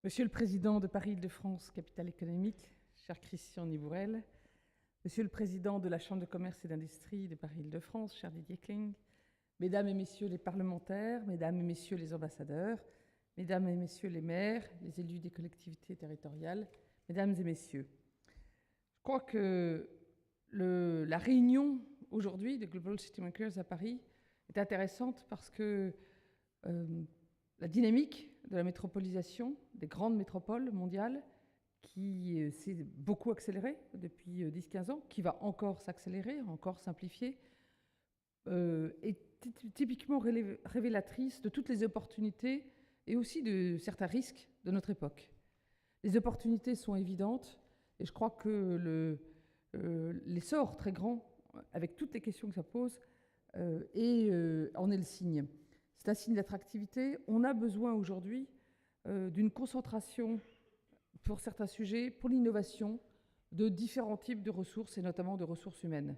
Monsieur le Président de Paris-Île-de-France, capitale économique, cher Christian Nibourel, Monsieur le Président de la Chambre de commerce et d'industrie de Paris-Île-de-France, cher Didier Kling, Mesdames et Messieurs les parlementaires, Mesdames et Messieurs les ambassadeurs, Mesdames et Messieurs les maires, les élus des collectivités territoriales, Mesdames et Messieurs, je crois que la réunion aujourd'hui de Global Citymakers à Paris est intéressante parce que la dynamique de la métropolisation des grandes métropoles mondiales qui s'est beaucoup accélérée depuis 10-15 ans, qui va encore s'accélérer, encore simplifier, est typiquement révélatrice de toutes les opportunités et aussi de certains risques de notre époque. Les opportunités sont évidentes et je crois que l'essor très grand, avec toutes les questions que ça pose, en est le signe. C'est un signe d'attractivité. On a besoin aujourd'hui d'une concentration pour certains sujets, pour l'innovation, de différents types de ressources et notamment de ressources humaines.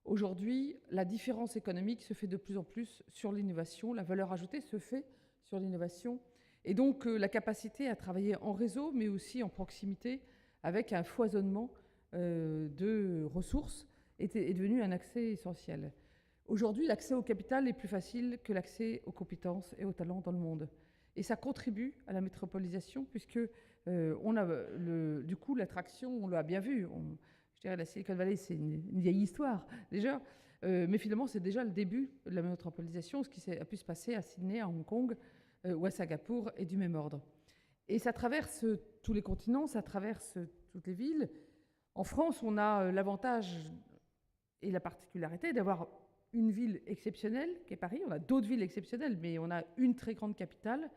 Aujourd'hui, la différence économique se fait de plus en plus sur l'innovation, la valeur ajoutée se fait sur l'innovation, et donc la capacité à travailler en réseau, mais aussi en proximité, avec un foisonnement de ressources, est devenu un accès essentiel. Aujourd'hui, l'accès au capital est plus facile que l'accès aux compétences et aux talents dans le monde. Et ça contribue à la métropolisation, puisque on a du coup l'attraction, on l'a bien vu. Je dirais la Silicon Valley, c'est une vieille histoire déjà, mais finalement c'est déjà le début de la métropolisation, ce qui a pu se passer à Sydney, à Hong Kong ou à Singapour est du même ordre. Et ça traverse tous les continents, ça traverse toutes les villes. En France, on a l'avantage et la particularité d'avoir une ville exceptionnelle, qui est Paris. On a d'autres villes exceptionnelles, mais on a une très grande capitale,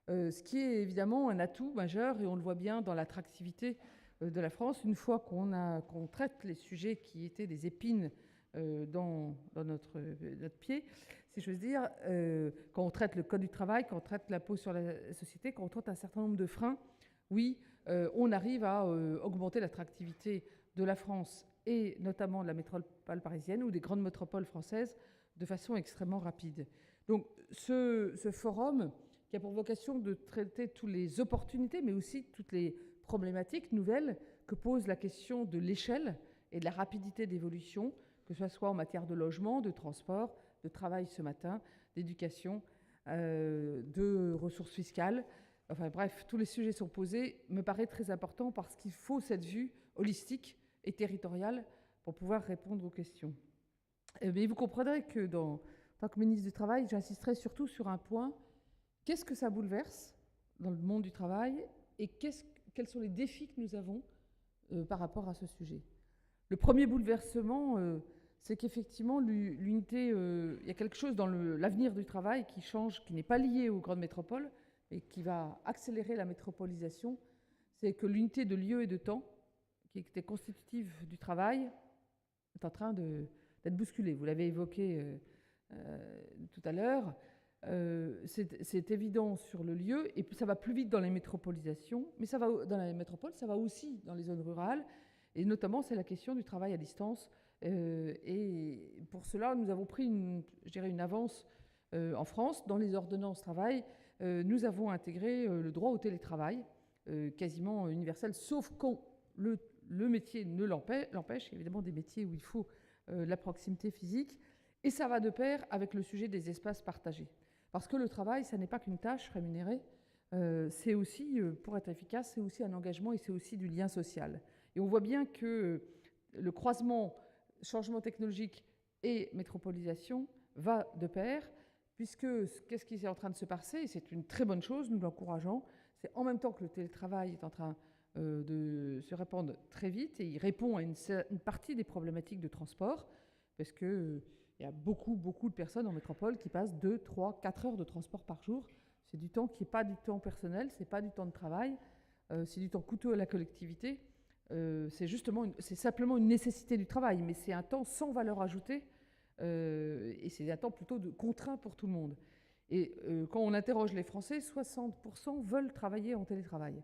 ce qui est évidemment un atout majeur, et on le voit bien dans l'attractivité de la France. Une fois qu'on traite les sujets qui étaient des épines dans notre pied, si j'ose dire, quand on traite le code du travail, quand on traite l'impôt sur la société, quand on traite un certain nombre de freins, oui, on arrive à augmenter l'attractivité de la France et notamment de la métropole parisienne ou des grandes métropoles françaises de façon extrêmement rapide. Donc ce forum qui a pour vocation de traiter toutes les opportunités, mais aussi toutes les problématiques nouvelles que pose la question de l'échelle et de la rapidité d'évolution, que ce soit en matière de logement, de transport, de travail ce matin, d'éducation, de ressources fiscales. Enfin bref, tous les sujets sont posés, me paraît très important parce qu'il faut cette vue holistique et territoriale pour pouvoir répondre aux questions. Mais vous comprendrez que en tant que ministre du Travail, j'insisterai surtout sur un point. Qu'est-ce que ça bouleverse dans le monde du travail et quels sont les défis que nous avons par rapport à ce sujet? Le premier bouleversement, c'est qu'effectivement, l'unité, il y a quelque chose dans l'avenir du travail qui change, qui n'est pas lié aux grandes métropoles et qui va accélérer la métropolisation. C'est que l'unité de lieu et de temps, qui était constitutive du travail, est en train d'être bousculée. Vous l'avez évoqué tout à l'heure. C'est évident sur le lieu, et ça va plus vite dans les métropolisations, mais ça va dans les métropoles, ça va aussi dans les zones rurales, et notamment c'est la question du travail à distance. Et pour cela, nous avons pris une avance en France. Dans les ordonnances travail, nous avons intégré le droit au télétravail, quasiment universel, sauf quand le métier ne l'empêche, évidemment des métiers où il faut la proximité physique, et ça va de pair avec le sujet des espaces partagés. Parce que le travail, ça n'est pas qu'une tâche rémunérée, c'est aussi, pour être efficace, c'est aussi un engagement et c'est aussi du lien social. Et on voit bien que le croisement changement technologique et métropolisation va de pair, puisque qu'est-ce qui est en train de se passer, et c'est une très bonne chose, nous l'encourageons, c'est en même temps que le télétravail est en train de se répandre très vite, et il répond à une partie des problématiques de transport, parce qu'il y a beaucoup de personnes en métropole qui passent 2, 3, 4 heures de transport par jour. C'est du temps qui n'est pas du temps personnel, c'est pas du temps de travail, c'est du temps coûteux à la collectivité. C'est simplement une nécessité du travail, mais c'est un temps sans valeur ajoutée, et c'est un temps plutôt de contraint pour tout le monde. Et quand on interroge les Français, 60% veulent travailler en télétravail.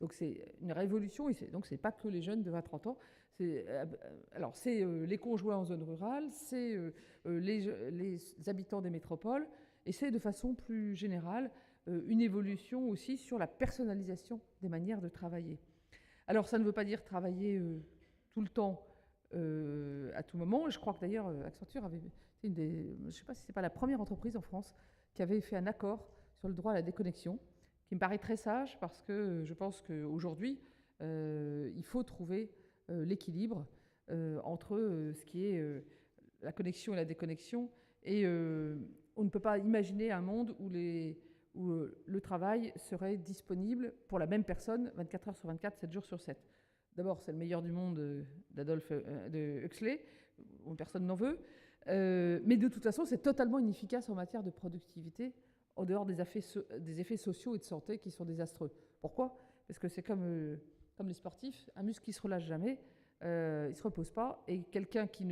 Donc c'est une révolution, et donc c'est pas que les jeunes de 20-30 ans. Alors c'est les conjoints en zone rurale, c'est les habitants des métropoles, et c'est de façon plus générale une évolution aussi sur la personnalisation des manières de travailler. Alors ça ne veut pas dire travailler tout le temps, à tout moment. Je crois que d'ailleurs Accenture avait je ne sais pas si c'est pas la première entreprise en France qui avait fait un accord sur le droit à la déconnexion, qui me paraît très sage parce que je pense qu'aujourd'hui, il faut trouver l'équilibre entre ce qui est la connexion et la déconnexion. Et on ne peut pas imaginer un monde où le travail serait disponible pour la même personne 24 heures sur 24, 7 jours sur 7. D'abord, c'est le meilleur du monde de Huxley, où personne n'en veut. Mais de toute façon, c'est totalement inefficace en matière de productivité, en dehors des effets sociaux et de santé qui sont désastreux. Pourquoi ? Parce que c'est comme les sportifs, un muscle qui ne se relâche jamais, il ne se repose pas, et quelqu'un qui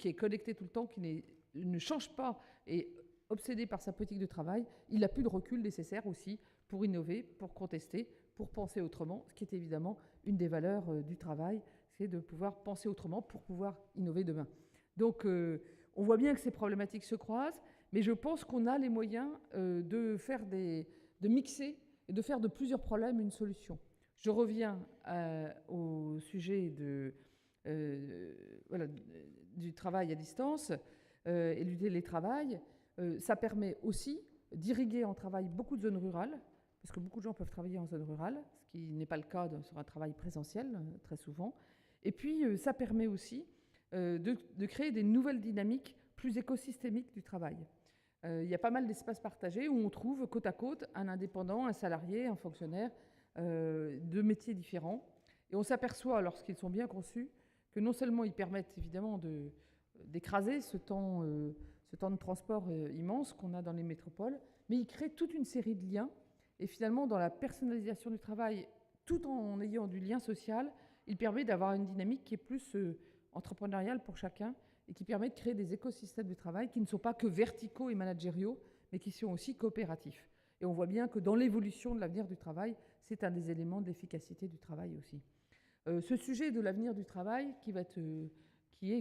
est connecté tout le temps, qui ne change pas et obsédé par sa politique de travail, il n'a plus de recul nécessaire aussi pour innover, pour contester, pour penser autrement, ce qui est évidemment une des valeurs du travail, c'est de pouvoir penser autrement pour pouvoir innover demain. Donc on voit bien que ces problématiques se croisent, mais je pense qu'on a les moyens de mixer et de faire de plusieurs problèmes une solution. Je reviens au sujet du travail à distance et du télétravail. Ça permet aussi d'irriguer en travail beaucoup de zones rurales, parce que beaucoup de gens peuvent travailler en zone rurale, ce qui n'est pas le cas sur un travail présentiel, très souvent. Et puis, ça permet aussi de créer des nouvelles dynamiques plus écosystémiques du travail. Il y a pas mal d'espaces partagés où on trouve côte à côte un indépendant, un salarié, un fonctionnaire de métiers différents. Et on s'aperçoit, lorsqu'ils sont bien conçus, que non seulement ils permettent évidemment d'écraser ce temps de transport immense qu'on a dans les métropoles, mais ils créent toute une série de liens. Et finalement, dans la personnalisation du travail, tout en ayant du lien social, il permet d'avoir une dynamique qui est plus entrepreneuriale pour chacun et qui permet de créer des écosystèmes de travail qui ne sont pas que verticaux et managériaux, mais qui sont aussi coopératifs. Et on voit bien que dans l'évolution de l'avenir du travail, c'est un des éléments de l'efficacité du travail aussi. Ce sujet de l'avenir du travail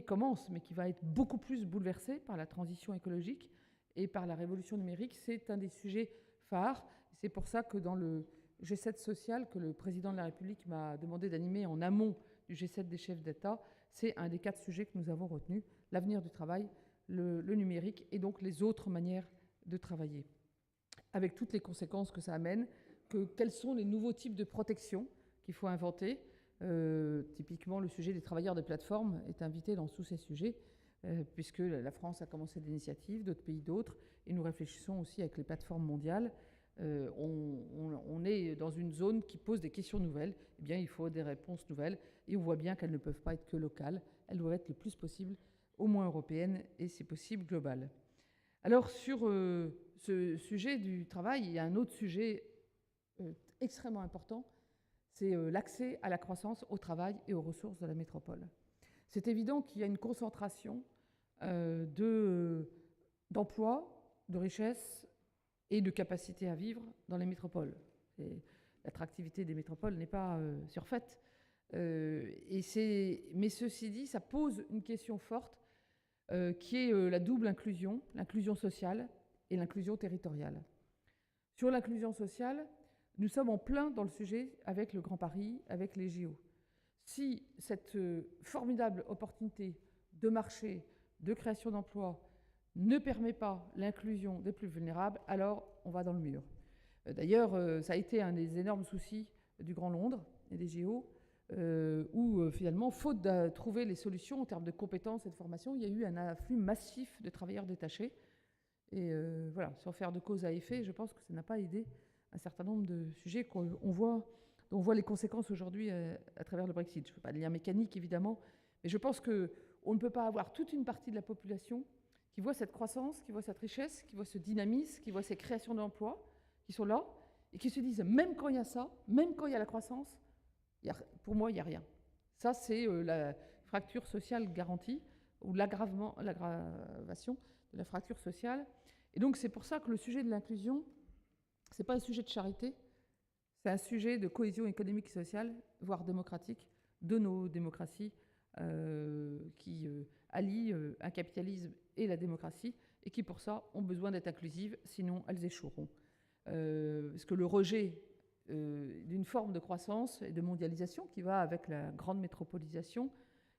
commence, mais qui va être beaucoup plus bouleversé par la transition écologique et par la révolution numérique, c'est un des sujets phares. C'est pour ça que dans le G7 social que le président de la République m'a demandé d'animer en amont du G7 des chefs d'État, c'est un des 4 sujets que nous avons retenus, l'avenir du travail, le numérique et donc les autres manières de travailler. Avec toutes les conséquences que ça amène, quels sont les nouveaux types de protection qu'il faut inventer. Typiquement, le sujet des travailleurs des plateformes est invité dans tous ces sujets, puisque la France a commencé des initiatives, d'autres pays d'autres, et nous réfléchissons aussi avec les plateformes mondiales. On est dans une zone qui pose des questions nouvelles, eh bien, il faut des réponses nouvelles, et on voit bien qu'elles ne peuvent pas être que locales, elles doivent être le plus possible, au moins européennes, et si possible globales. Alors, sur ce sujet du travail, il y a un autre sujet extrêmement important, c'est l'accès à la croissance, au travail et aux ressources de la métropole. C'est évident qu'il y a une concentration d'emplois, de richesses et de capacité à vivre dans les métropoles. L'attractivité des métropoles n'est pas surfaite. Mais ceci dit, ça pose une question forte qui est la double inclusion, l'inclusion sociale et l'inclusion territoriale. Sur l'inclusion sociale, nous sommes en plein dans le sujet avec le Grand Paris, avec les JO. Si cette formidable opportunité de marché, de création d'emplois ne permet pas l'inclusion des plus vulnérables, alors on va dans le mur. D'ailleurs, ça a été un des énormes soucis du Grand Londres et des JO, où finalement, faute de trouver les solutions en termes de compétences et de formation, il y a eu un afflux massif de travailleurs détachés. Et voilà, sans faire de cause à effet, je pense que ça n'a pas aidé un certain nombre de sujets dont on voit les conséquences aujourd'hui à travers le Brexit. Je ne fais pas de lien mécanique, évidemment, mais je pense qu'on ne peut pas avoir toute une partie de la population qui voit cette croissance, qui voit cette richesse, qui voit ce dynamisme, qui voit ces créations d'emplois qui sont là, et qui se disent, même quand il y a ça, même quand il y a la croissance, pour moi, il n'y a rien. Ça, c'est la fracture sociale garantie, ou l'aggravation de la fracture sociale. Et donc, c'est pour ça que le sujet de l'inclusion, ce n'est pas un sujet de charité, c'est un sujet de cohésion économique et sociale, voire démocratique, de nos démocraties qui allient un capitalisme et la démocratie, et qui, pour ça, ont besoin d'être inclusives, sinon elles échoueront. parce que le rejet d'une forme de croissance et de mondialisation qui va avec la grande métropolisation,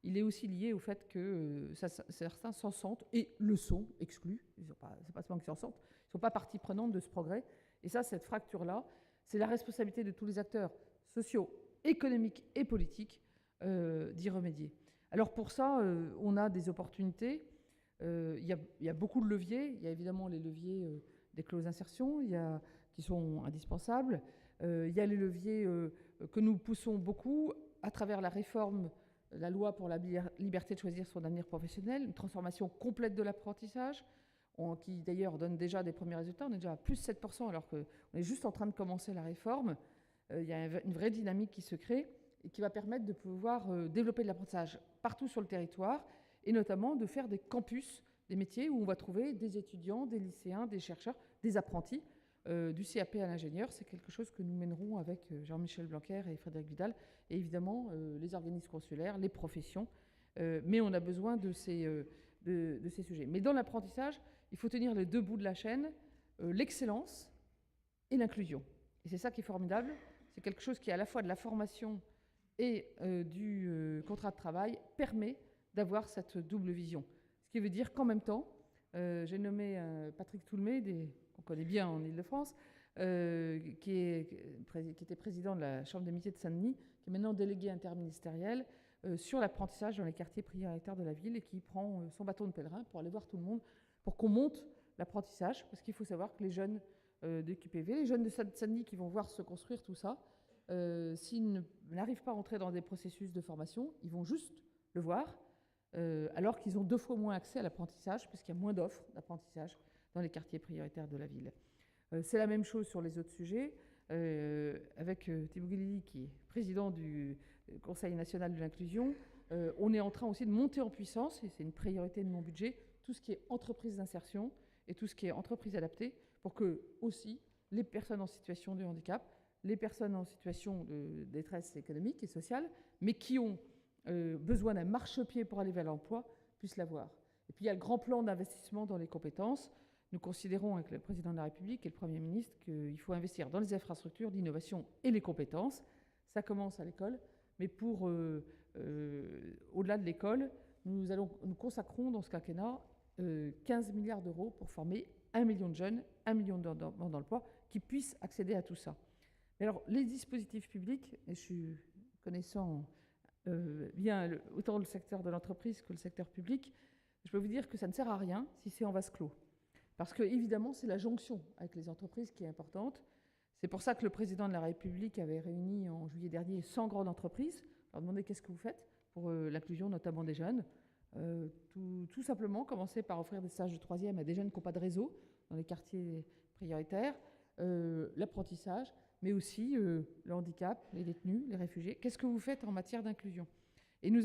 il est aussi lié au fait que certains s'en sentent, et le sont, exclus. C'est pas seulement qu'ils s'en sentent, ils ne sont pas partie prenante de ce progrès. Et ça, cette fracture-là, c'est la responsabilité de tous les acteurs sociaux, économiques et politiques d'y remédier. Alors pour ça, on a des opportunités. Il y a beaucoup de leviers. Il y a évidemment les leviers des clauses d'insertion qui sont indispensables. Il y a les leviers que nous poussons beaucoup à travers la réforme, la loi pour la liberté de choisir son avenir professionnel, une transformation complète de l'apprentissage, qui d'ailleurs donne déjà des premiers résultats. On est déjà à plus 7%, alors qu'on est juste en train de commencer la réforme. Il y a une vraie dynamique qui se crée et qui va permettre de pouvoir développer de l'apprentissage partout sur le territoire, et notamment de faire des campus, des métiers où on va trouver des étudiants, des lycéens, des chercheurs, des apprentis, du CAP à l'ingénieur. C'est quelque chose que nous mènerons avec Jean-Michel Blanquer et Frédéric Vidal, et évidemment les organismes consulaires, les professions. Mais on a besoin de ces sujets. Mais dans l'apprentissage, il faut tenir les deux bouts de la chaîne, l'excellence et l'inclusion. Et c'est ça qui est formidable. C'est quelque chose qui, à la fois de la formation et du contrat de travail, permet d'avoir cette double vision. Ce qui veut dire qu'en même temps, j'ai nommé Patrick Toulmé, qu'on connaît bien en Ile-de-France, qui était président de la Chambre des métiers de Saint-Denis, qui est maintenant délégué interministériel sur l'apprentissage dans les quartiers prioritaires de la ville, et qui prend son bâton de pèlerin pour aller voir tout le monde, pour qu'on monte l'apprentissage, parce qu'il faut savoir que les jeunes de QPV, les jeunes de Saint-Denis qui vont voir se construire tout ça, s'ils n'arrivent pas à entrer dans des processus de formation, ils vont juste le voir, alors qu'ils ont 2 fois moins accès à l'apprentissage, parce qu'il y a moins d'offres d'apprentissage dans les quartiers prioritaires de la ville. C'est la même chose sur les autres sujets, avec Thibaut Guilly, qui est président du Conseil national de l'inclusion. On est en train aussi de monter en puissance, et c'est une priorité de mon budget, tout ce qui est entreprise d'insertion et tout ce qui est entreprise adaptée, pour que aussi les personnes en situation de handicap, les personnes en situation de détresse économique et sociale, mais qui ont besoin d'un marchepied pour aller vers l'emploi, puissent l'avoir. Et puis il y a le grand plan d'investissement dans les compétences. Nous considérons avec le président de la République et le Premier ministre qu'il faut investir dans les infrastructures d'innovation et les compétences. Ça commence à l'école, mais pour au-delà de l'école, nous consacrons dans ce quinquennat 15 milliards d'euros pour former 1 million de jeunes, 1 million de demandeurs d'emploi qui puissent accéder à tout ça. Mais alors, les dispositifs publics, et je suis connaissant bien autant le secteur de l'entreprise que le secteur public, je peux vous dire que ça ne sert à rien si c'est en vase clos. Parce que, évidemment, c'est la jonction avec les entreprises qui est importante. C'est pour ça que le président de la République avait réuni en juillet dernier 100 grandes entreprises, leur demander qu'est-ce que vous faites pour l'inclusion notamment des jeunes. Tout simplement, commencer par offrir des stages de 3e à des jeunes qui n'ont pas de réseau dans les quartiers prioritaires, l'apprentissage, mais aussi le handicap, les détenus, les réfugiés. Qu'est-ce que vous faites en matière d'inclusion? Et nous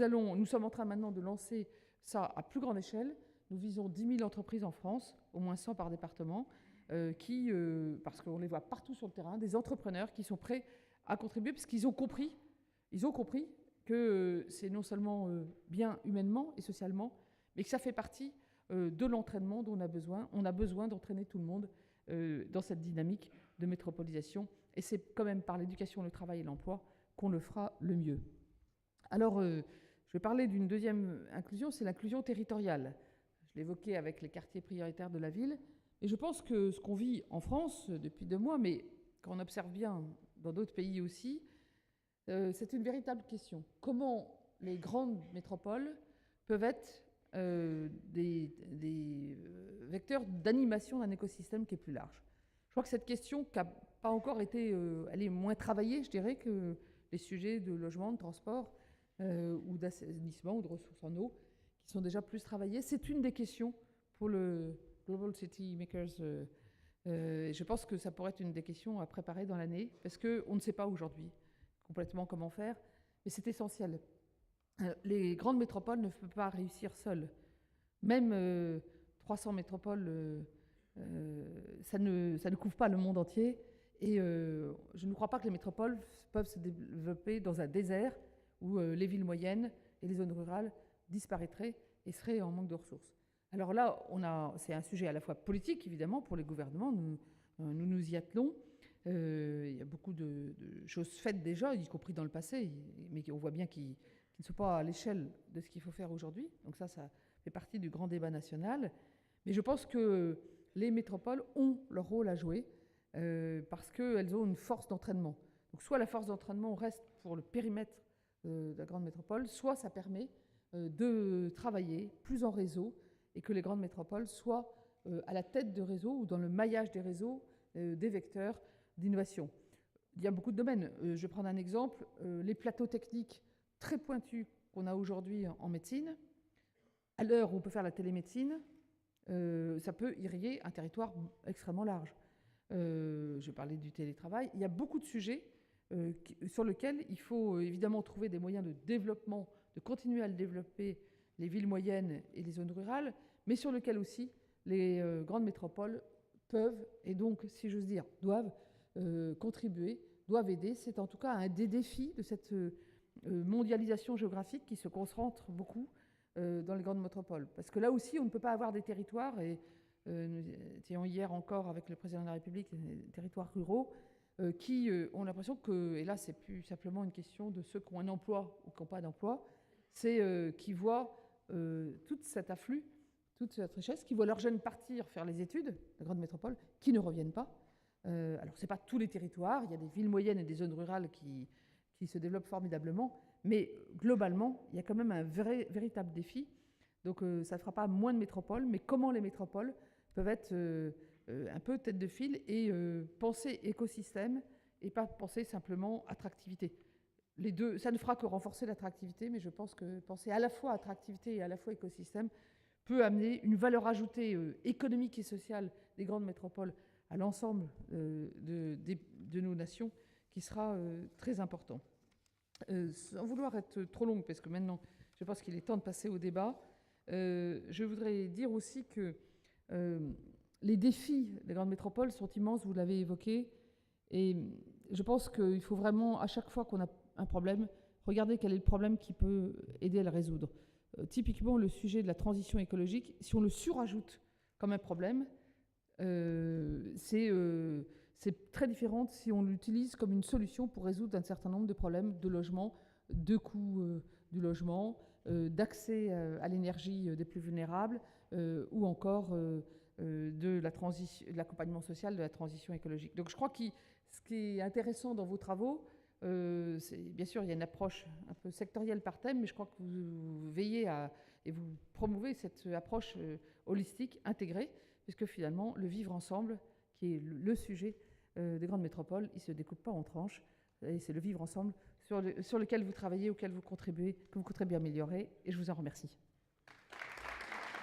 sommes en train maintenant de lancer ça à plus grande échelle. Nous visons 10 000 entreprises en France, au moins 100 par département, parce qu'on les voit partout sur le terrain, des entrepreneurs qui sont prêts à contribuer, parce qu'ils ont compris que c'est non seulement bien humainement et socialement, mais que ça fait partie de l'entraînement dont on a besoin. On a besoin d'entraîner tout le monde dans cette dynamique de métropolisation. Et c'est quand même par l'éducation, le travail et l'emploi qu'on le fera le mieux. Alors, je vais parler d'une deuxième inclusion, c'est l'inclusion territoriale. Je l'évoquais avec les quartiers prioritaires de la ville. Et je pense que ce qu'on vit en France depuis 2 mois, mais qu'on observe bien dans d'autres pays aussi, c'est une véritable question. Comment les grandes métropoles peuvent être des vecteurs d'animation d'un écosystème qui est plus large? Je crois que cette question qui n'a pas encore été, elle est moins travaillée, je dirais, que les sujets de logement, de transport, ou d'assainissement ou de ressources en eau, qui sont déjà plus travaillés. C'est une des questions pour le Global City Makers. Je pense que ça pourrait être une des questions à préparer dans l'année, parce qu'on ne sait pas aujourd'hui complètement comment faire, mais c'est essentiel. Les grandes métropoles ne peuvent pas réussir seules. Même 300 métropoles, ça ne couvre pas le monde entier. Et je ne crois pas que les métropoles peuvent se développer dans un désert où les villes moyennes et les zones rurales disparaîtraient et seraient en manque de ressources. Alors là, c'est un sujet à la fois politique, évidemment, pour les gouvernements. nous nous y attelons. Il y a beaucoup de choses faites déjà, y compris dans le passé, mais on voit bien qu'ils ne sont pas à l'échelle de ce qu'il faut faire aujourd'hui. Donc ça fait partie du grand débat national. Mais je pense que les métropoles ont leur rôle à jouer parce qu'elles ont une force d'entraînement. Donc soit la force d'entraînement reste pour le périmètre de la grande métropole, soit ça permet de travailler plus en réseau et que les grandes métropoles soient à la tête de réseaux ou dans le maillage des réseaux des vecteurs d'innovation. Il y a beaucoup de domaines. Je vais prendre un exemple. Les plateaux techniques très pointus qu'on a aujourd'hui en médecine, à l'heure où on peut faire la télémédecine, ça peut irriguer un territoire extrêmement large. Je parlais du télétravail. Il y a beaucoup de sujets sur lesquels il faut évidemment trouver des moyens de développement, de continuer à le développer, les villes moyennes et les zones rurales, mais sur lesquels aussi les grandes métropoles peuvent, et donc, si j'ose dire, doivent contribuer, doivent aider. C'est en tout cas un des défis de cette mondialisation géographique qui se concentre beaucoup dans les grandes métropoles. Parce que là aussi, on ne peut pas avoir des territoires, et nous étions hier encore avec le président de la République, des territoires ruraux, qui ont l'impression que, et là c'est plus simplement une question de ceux qui ont un emploi ou qui n'ont pas d'emploi, c'est qui voient tout cet afflux, toute cette richesse, qui voient leurs jeunes partir faire les études, la grande métropole, qui ne reviennent pas. Alors, ce n'est pas tous les territoires, il y a des villes moyennes et des zones rurales qui se développent formidablement, mais globalement, il y a quand même un véritable défi. Donc, ça ne fera pas moins de métropoles, mais comment les métropoles peuvent être un peu tête de file et penser écosystème et pas penser simplement attractivité. Les deux, ça ne fera que renforcer l'attractivité, mais je pense que penser à la fois attractivité et à la fois écosystème peut amener une valeur ajoutée économique et sociale des grandes métropoles à l'ensemble de nos nations, qui sera très important. Sans vouloir être trop longue, parce que maintenant, je pense qu'il est temps de passer au débat, je voudrais dire aussi que les défis des grandes métropoles sont immenses, vous l'avez évoqué, et je pense qu'il faut vraiment, à chaque fois qu'on a un problème, regarder quel est le problème qui peut aider à le résoudre. Typiquement, le sujet de la transition écologique, si on le surajoute comme un problème, c'est très différent si on l'utilise comme une solution pour résoudre un certain nombre de problèmes de logement, de coûts du logement, d'accès à l'énergie des plus vulnérables, ou encore de l'accompagnement social de la transition écologique. Donc je crois que ce qui est intéressant dans vos travaux, bien sûr, il y a une approche un peu sectorielle par thème, mais je crois que vous veillez et vous promouvez cette approche holistique, intégrée, puisque finalement, le vivre ensemble, qui est le sujet des grandes métropoles, il ne se découpe pas en tranches, et c'est le vivre ensemble sur lequel vous travaillez, auquel vous contribuez, que vous contribuez à améliorer, et je vous en remercie.